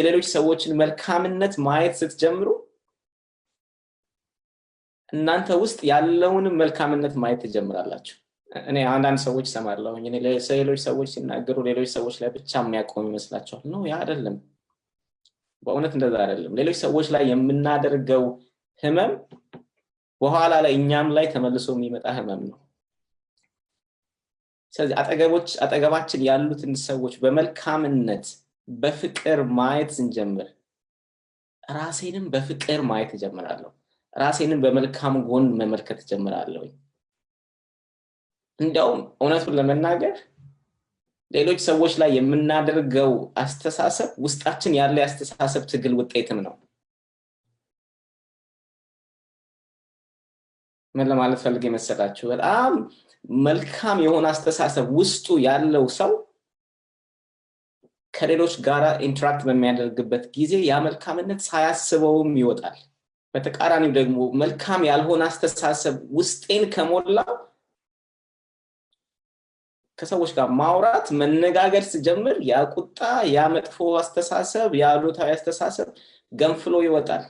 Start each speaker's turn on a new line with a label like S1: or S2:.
S1: የሌሎች ሰዎችን መልካምነት ማየት ስትጀምሩ እናንተ ውስጥ ያለውን መልካምነት ማየት ትጀምራላችሁ። እኔ አንዳንድ ሰዎች ሰማለሁኝ እኔ ሌሎች ሰዎች ሲናገሩ ሌሎች ሰዎች ላይ ብቻ የሚያቆም ይመስላችኋል? ነው ያ አይደለም። በእውነት እንደዛ አይደለም። ሌሎች ሰዎች ላይ የምናደርገው ህመም በኋላ ላይ እኛም ላይ ተመልሶ የሚመጣ ህመም ነው። ስለዚህ አጠገባችን ያሉትን ሰዎች በመልካምነት በፍቅር ማየት ስንጀምር ራሴንም በፍቅር ማየት ጀምራለሁ። ራሴንም በመልካም ጎን መመልከት ጀምራለሁ። እንደውም እውነቱን ለመናገር ሌሎች ሰዎች ላይ የምናደርገው አስተሳሰብ ውስጣችን ያለ አስተሳሰብ ትግል ውጤትም ነው። ምን ለማለት ፈልጌ መሰላችሁ? በጣም መልካም የሆነ አስተሳሰብ ውስጡ ያለው ሰው ከሌሎች ጋር ኢንተራክት በሚያደርግበት ጊዜ ያ መልካምነት ሳያስበውም ይወጣል። በተቃራኒው ደግሞ መልካም ያልሆነ አስተሳሰብ ውስጤን ከሞላ ከሰዎች ጋር ማውራት መነጋገር ሲጀምር ያ ቁጣ ያ መጥፎ አስተሳሰብ ያ አሉታዊ አስተሳሰብ ገንፍሎ ይወጣል።